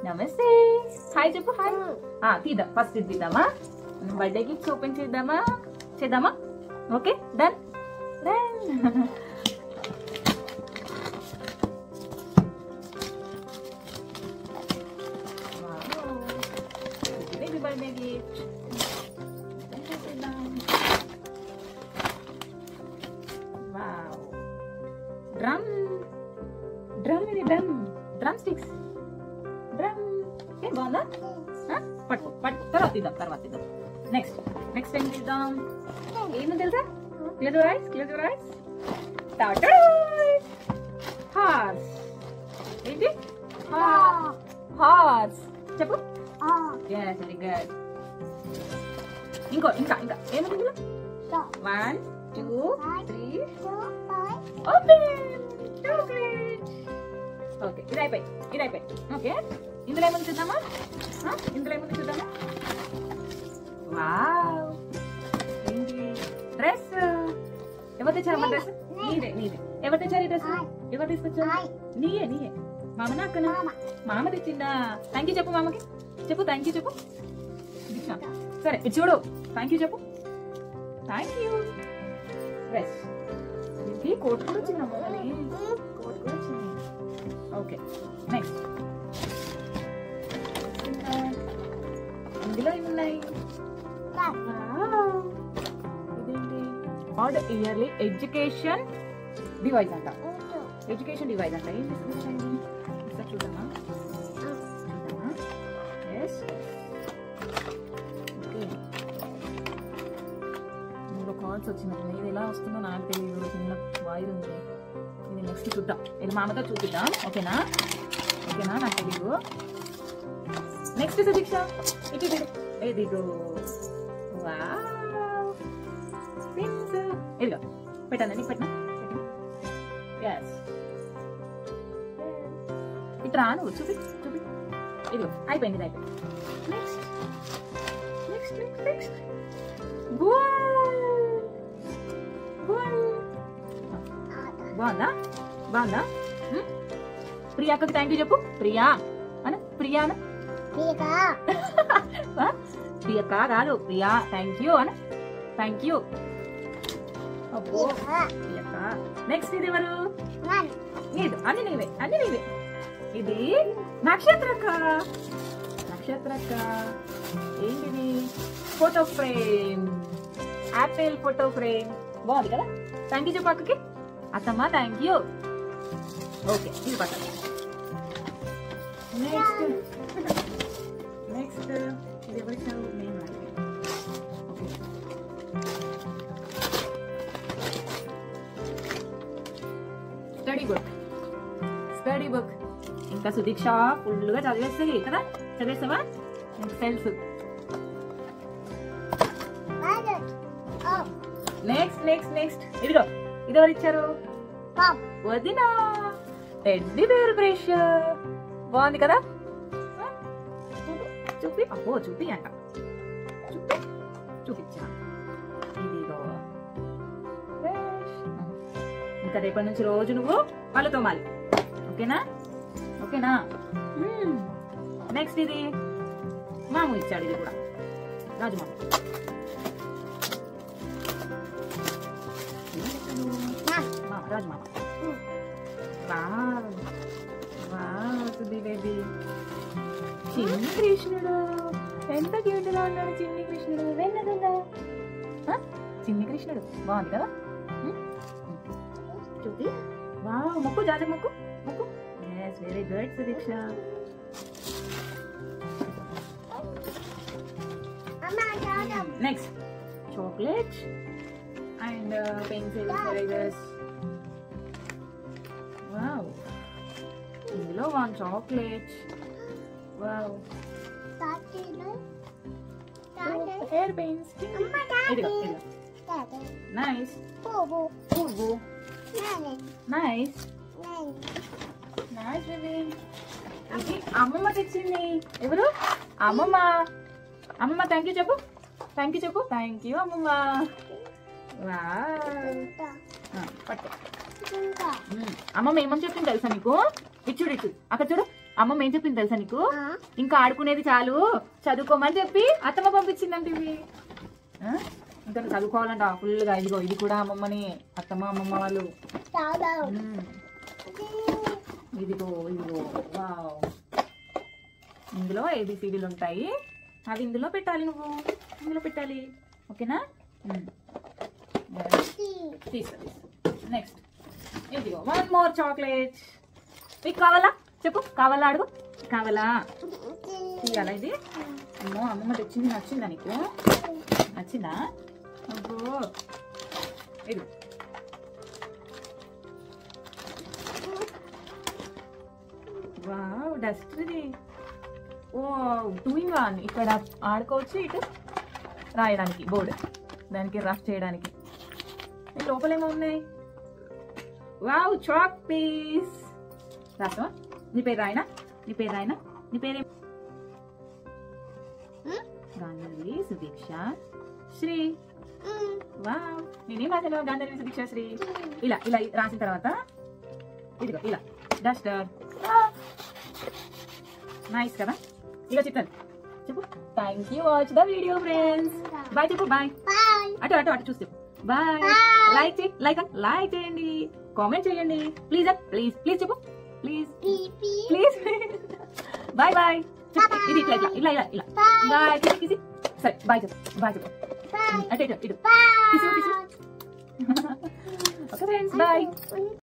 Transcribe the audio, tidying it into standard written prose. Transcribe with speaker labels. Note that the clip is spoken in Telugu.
Speaker 1: నమస్తే. హాయ్ చెప్పు. హాయ్. తీద్దాం. ఫస్ట్ ఇది తీద్దామా? బర్త్డే గిఫ్ట్స్ ఓపెన్ చేద్దామా? Okay, done. ఇది బర్త్డే గిఫ్ట్. వావ్, డ్రమ్ ఇది డ్రమ్ స్టిక్స్. బాగుందా? పట్టుకో. తర్వాత ఇద్దాం. నెక్స్ట్ ఏం చేద్దాం? ఏమో తెలుసా? Clear your eyes. హార్స్. ఏంటి? హార్స్ చెప్పు. Very good. ఇంకా ఏముంది? 1 2 3 ఓపెన్. ఓకే, ఇది అయిపోయి. ఓకే, ఇందులో ఏముంది చూద్దామా? వావ్, ఏంటి? డ్రెస్. ఎవరు తెచ్చారమ్మా డ్రెస్? నీదే. ఎవరు తెచ్చారు ఈ డ్రెస్? ఎవరు తీసుకొచ్చారు? నీయే. మామనా అక్కనా? మామ తెచ్చిందా? థ్యాంక్ యూ చెప్పు మామకి. థ్యాంక్ యూ చెప్పు. సరే, ఇది చూడు. థ్యాంక్ యూ చెప్పు. Thank you. డ్రెస్. ఇది కోట్ కూడా వచ్చిందమ్మా. కోట్ కూడా వచ్చింది. ఓకే, నెక్స్ట్ ఇందులో ఏమున్నాయి? ఇదేంటి? థర్డ్ ఇయర్లీ ఎడ్యుకేషన్ డివైస్ అంట. ఏం తీసుకొచ్చాయి? చూద్దామా? ఎస్. ఓకే, 3 కార్డ్స్ వచ్చినట్టు. ఇది ఎలా వస్తుందో నాకు తెలియదు. చిన్న వైర్ ఉంది. ఇది నెక్స్ట్ చూద్దాం. ఇది మామతో చూపిద్దాం. ఓకేనా? నాకు తెలీదు. నెక్స్ట్ సుదీక్ష, ఇదిగో. Wow, pins. ఇదిగో పెట్టాను. నీకు పెట్టినా? ఎస్. ఇట్లా నువ్వు చూపి. ఇదిగో అయిపోయింది. నెక్స్ట్. బాగుందా? ప్రియాకి థ్యాంక్ యూ చెప్పు. ప్రియా అన. ప్రియక్క కాదు, ప్రియా. థ్యాంక్ యూ అన. Thank you. అబ్బో, ప్రియక్క. నెక్స్ట్ ఇది ఎవరు? అన్ని నీవే. ఇది నక్షత్రక్క. ఏంటిది? Photo frame. Apple photo frame. బాగుంది కదా? థ్యాంక్ యూ చెప్పు అక్కకి. అత్తమ్మ థ్యాంక్ యూ. ఓకే, ఇది పట్టాలి. నెక్స్ట్ ఇది ఎవరిచ్చారు? నేను. Study book. ఇంకా సుదీక్ష ఫుల్గా చదివేస్తుంది కదా? చదివేస్తావా? తెలుసు. నెక్స్ట్ ఇదిగో. ఇది ఎవరు ఇచ్చారు? వదినా. Teddy bear brush. బాగుంది కదా? చూపి. అబ్బో, చూపి అంట. చూపించా. ఇదిగో. ఇంకా రేపటి నుంచి రోజు నువ్వు పళ్ళు తోమాలి. ఓకేనా? నెక్స్ట్ ఇది మాము ఇచ్చాడు. ఇది కూడా రాజు మామ. రాజు మామ. బేబీ. చిన్ని కృష్ణుడు ఎంత క్యూట్ గా ఉన్నాడు. చిన్ని కృష్ణుడు. చిన్ని కృష్ణుడు బాగుంది కదా? చూపి. వావ్, మొక్కు. జాజ మొక్కు. Yes, very good Sudeeksha. Next chocolate and pencils, erasers. Wow, ఇందులో 1 చాక్లెట్. Wow, hair pins. ఇదిగో. నైస్. పువ్వు. Nice baby. ఇది అమ్మమ్మ తెచ్చింది. ఎవరు? అమ్మమ్మ. థ్యాంక్ యూ చెప్పు. థ్యాంక్ యూ అమ్మమ్మ. పట్టు. అమ్మమ్మ ఏమని చెప్పింది తెలుసా నీకు? ఇచ్చుడు. అక్కడ చూడు. అమ్మమ్మ ఏం చెప్పింది తెలుసా నీకు? ఇంకా ఆడుకునేది చాలు, చదువుకోమని చెప్పి అత్తమ్మ పంపించిందంటే ఇవి. ఇంకా చదువుకోవాలంట ఫుల్గా. ఇదిగో ఇది కూడా అమ్మమ్మని, అమ్మమ్మ వాళ్ళు. ఇదిగో ఇదిగో వావ్. ఇందులో ABCDలు ఉంటాయి, అవి ఇందులో పెట్టాలి, నువ్వు ఇందులో పెట్టాలి. ఓకేనా? నెక్స్ట్ ఇదిగో 1 more చాక్లెట్. మీకు కావాలా చెప్పు, కావాలా అడుగు. కావాలా? తీయాలా ఇది? అమ్మో అమ్మమ్మ తెచ్చింది, నచ్చిందా నీకు? నచ్చిందా? అబ్బో ఇది వావ్ డస్టర్ ఇది. ఓ 2-in-1. ఇక్కడ ఆడుకోవచ్చు, ఇటు రాయడానికి బోర్డు, దానికి రఫ్ చేయడానికి. లోపల ఏమో ఉన్నాయి. Wow chalk piece. రాసా? నీ పేరు రాయనా? నీ పేరు రాయనా? నీ పేరు గాంధర్వి సుదీక్ష శ్రీ. వావ్ నేనేం రాసాను? గాంధర్వి సుదీక్ష శ్రీ. ఇలా ఇలా రాసిన తర్వాత ఇదిగో ఇలా డస్టర్. నైస్ కదా? ఇక చెప్తాను చెప్పు. Thank you watch the video friends. Bye చెప్పు. బాయ్. అటు అటు అటు చూసి చెప్పు బాయ్. లైక్ చేయి, లైక్ చేయండి, కామెంట్ చేయండి ప్లీజ్. ప్లీజ్ ప్లీజ్ చెప్పు. Please please. Bye bye. ఇది ఇట్లా ఇట్లా ఇలా ఇలా ఇలా బాయ్. కిసి సరే బాయ్ చెప్పు. బాయ్ చెప్పు. అటు ఇటు ఇటు కిసి కిసి. Okay friends bye.